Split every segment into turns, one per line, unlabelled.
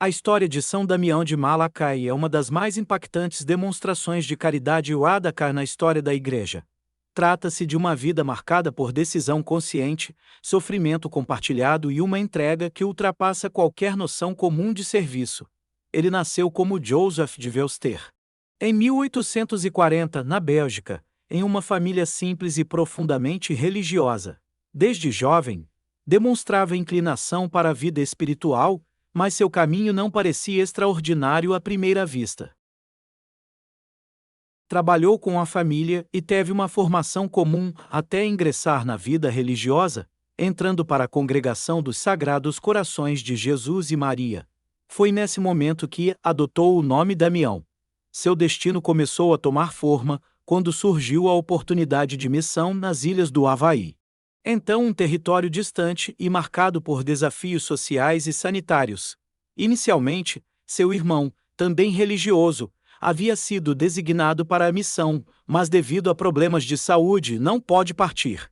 A história de São Damião de Malakai é uma das mais impactantes demonstrações de caridade Wadakar na história da Igreja. Trata-se de uma vida marcada por decisão consciente, sofrimento compartilhado e uma entrega que ultrapassa qualquer noção comum de serviço. Ele nasceu como Joseph de Veuster em 1840, na Bélgica, em uma família simples e profundamente religiosa. Desde jovem, demonstrava inclinação para a vida espiritual, mas seu caminho não parecia extraordinário à primeira vista. Trabalhou com a família e teve uma formação comum até ingressar na vida religiosa, entrando para a congregação dos Sagrados Corações de Jesus e Maria. Foi nesse momento que adotou o nome Damião. Seu destino começou a tomar forma quando surgiu a oportunidade de missão nas ilhas do Havaí. Então um território distante e marcado por desafios sociais e sanitários. Inicialmente, seu irmão, também religioso, havia sido designado para a missão, mas devido a problemas de saúde não pôde partir.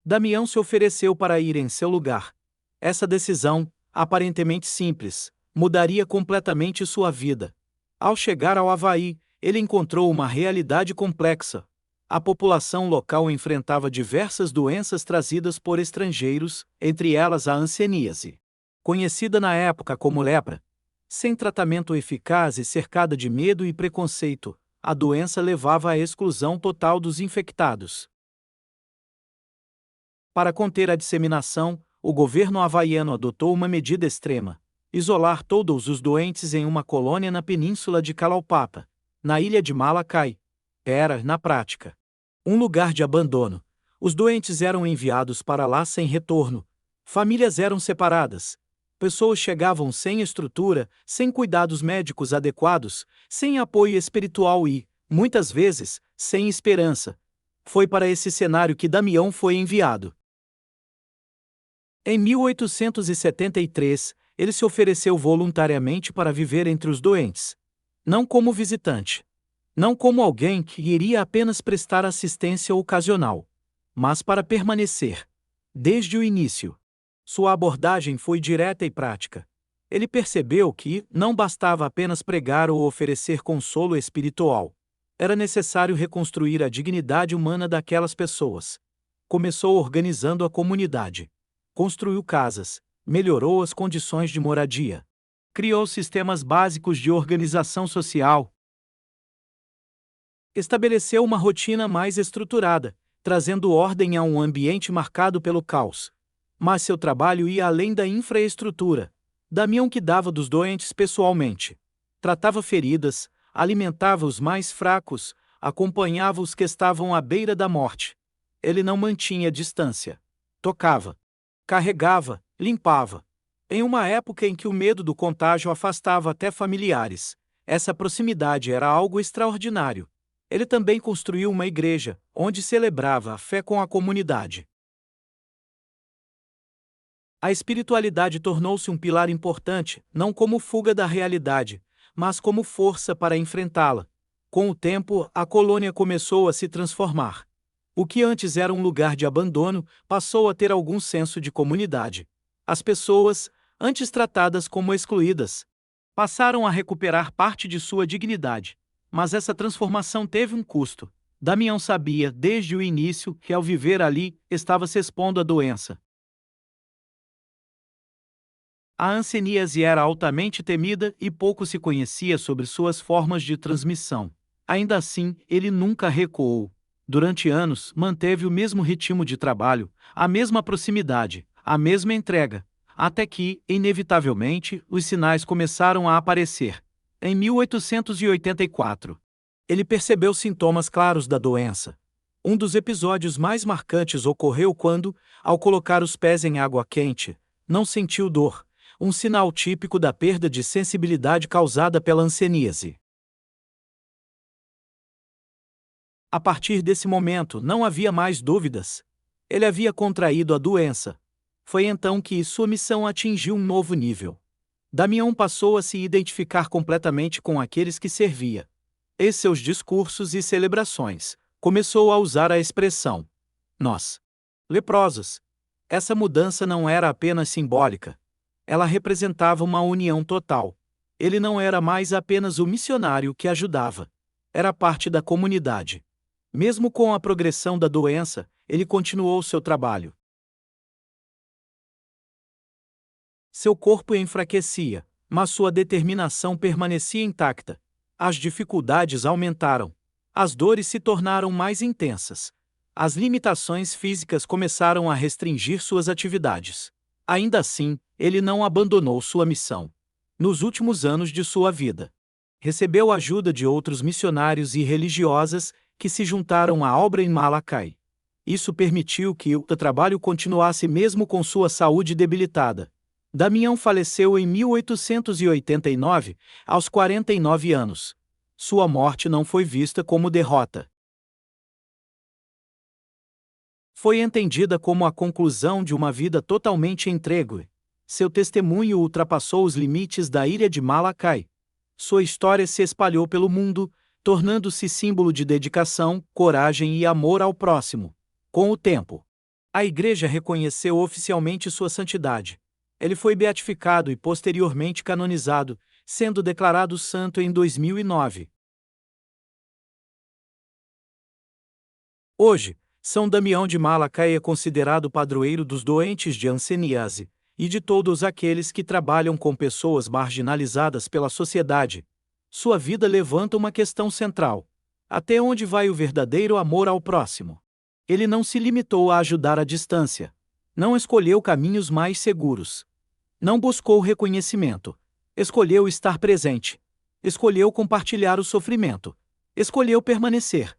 Damião se ofereceu para ir em seu lugar. Essa decisão, aparentemente simples, mudaria completamente sua vida. Ao chegar ao Havaí, ele encontrou uma realidade complexa. A população local enfrentava diversas doenças trazidas por estrangeiros, entre elas a hanseníase, conhecida na época como lepra. Sem tratamento eficaz e cercada de medo e preconceito, a doença levava à exclusão total dos infectados. Para conter a disseminação, o governo havaiano adotou uma medida extrema: isolar todos os doentes em uma colônia na península de Kalaupapa, na ilha de Malakai. Era, na prática, um lugar de abandono. Os doentes eram enviados para lá sem retorno. Famílias eram separadas. Pessoas chegavam sem estrutura, sem cuidados médicos adequados, sem apoio espiritual e, muitas vezes, sem esperança. Foi para esse cenário que Damião foi enviado. Em 1873, ele se ofereceu voluntariamente para viver entre os doentes. Não como visitante. Não como alguém que iria apenas prestar assistência ocasional, mas para permanecer. Desde o início, sua abordagem foi direta e prática. Ele percebeu que não bastava apenas pregar ou oferecer consolo espiritual. Era necessário reconstruir a dignidade humana daquelas pessoas. Começou organizando a comunidade. Construiu casas, melhorou as condições de moradia. Criou sistemas básicos de organização social. Estabeleceu uma rotina mais estruturada, trazendo ordem a um ambiente marcado pelo caos. Mas seu trabalho ia além da infraestrutura. Damião cuidava dos doentes pessoalmente. Tratava feridas, alimentava os mais fracos, acompanhava os que estavam à beira da morte. Ele não mantinha distância. Tocava, carregava, limpava. Em uma época em que o medo do contágio afastava até familiares, essa proximidade era algo extraordinário. Ele também construiu uma igreja, onde celebrava a fé com a comunidade. A espiritualidade tornou-se um pilar importante, não como fuga da realidade, mas como força para enfrentá-la. Com o tempo, a colônia começou a se transformar. O que antes era um lugar de abandono, passou a ter algum senso de comunidade. As pessoas, antes tratadas como excluídas, passaram a recuperar parte de sua dignidade. Mas essa transformação teve um custo. Damião sabia, desde o início, que ao viver ali, estava se expondo à doença. A hanseníase era altamente temida e pouco se conhecia sobre suas formas de transmissão. Ainda assim, ele nunca recuou. Durante anos, manteve o mesmo ritmo de trabalho, a mesma proximidade, a mesma entrega, até que, inevitavelmente, os sinais começaram a aparecer. Em 1884, ele percebeu sintomas claros da doença. Um dos episódios mais marcantes ocorreu quando, ao colocar os pés em água quente, não sentiu dor, um sinal típico da perda de sensibilidade causada pela hanseníase. A partir desse momento, não havia mais dúvidas. Ele havia contraído a doença. Foi então que sua missão atingiu um novo nível. Damião passou a se identificar completamente com aqueles que servia. Em seus discursos e celebrações, começou a usar a expressão: nós, leprosos. Essa mudança não era apenas simbólica. Ela representava uma união total. Ele não era mais apenas o missionário que ajudava. Era parte da comunidade. Mesmo com a progressão da doença, ele continuou seu trabalho. Seu corpo enfraquecia, mas sua determinação permanecia intacta. As dificuldades aumentaram. As dores se tornaram mais intensas. As limitações físicas começaram a restringir suas atividades. Ainda assim, ele não abandonou sua missão. Nos últimos anos de sua vida, recebeu a ajuda de outros missionários e religiosas que se juntaram à obra em Malacai. Isso permitiu que o trabalho continuasse mesmo com sua saúde debilitada. Damião faleceu em 1889, aos 49 anos. Sua morte não foi vista como derrota. Foi entendida como a conclusão de uma vida totalmente entregue. Seu testemunho ultrapassou os limites da ilha de Malacai. Sua história se espalhou pelo mundo, tornando-se símbolo de dedicação, coragem e amor ao próximo. Com o tempo, a Igreja reconheceu oficialmente sua santidade. Ele foi beatificado e posteriormente canonizado, sendo declarado santo em 2009. Hoje, São Damião de Malacai é considerado padroeiro dos doentes de hanseníase e de todos aqueles que trabalham com pessoas marginalizadas pela sociedade. Sua vida levanta uma questão central: até onde vai o verdadeiro amor ao próximo? Ele não se limitou a ajudar à distância. Não escolheu caminhos mais seguros. Não buscou reconhecimento. Escolheu estar presente. Escolheu compartilhar o sofrimento. Escolheu permanecer.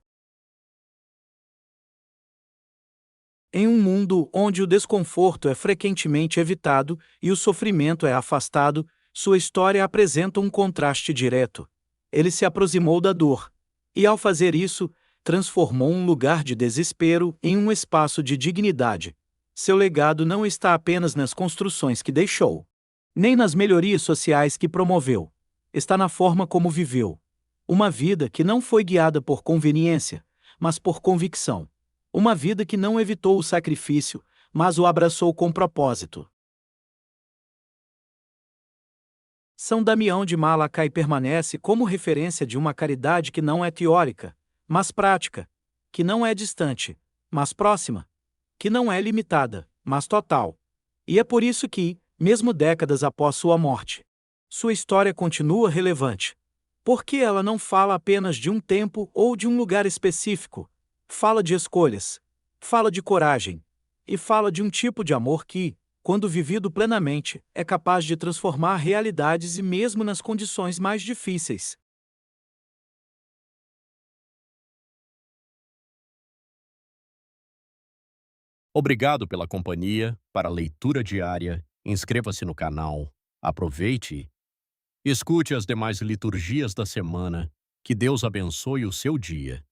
Em um mundo onde o desconforto é frequentemente evitado e o sofrimento é afastado, sua história apresenta um contraste direto. Ele se aproximou da dor. E ao fazer isso, transformou um lugar de desespero em um espaço de dignidade. Seu legado não está apenas nas construções que deixou, nem nas melhorias sociais que promoveu. Está na forma como viveu. Uma vida que não foi guiada por conveniência, mas por convicção. Uma vida que não evitou o sacrifício, mas o abraçou com propósito. São Damião de Malacai permanece como referência de uma caridade que não é teórica, mas prática, que não é distante, mas próxima, que não é limitada, mas total. E é por isso que, mesmo décadas após sua morte, sua história continua relevante. Porque ela não fala apenas de um tempo ou de um lugar específico. Fala de escolhas, fala de coragem, e fala de um tipo de amor que, quando vivido plenamente, é capaz de transformar realidades e mesmo nas condições mais difíceis.
Obrigado pela companhia, para a leitura diária, inscreva-se no canal, aproveite e escute as demais liturgias da semana. Que Deus abençoe o seu dia.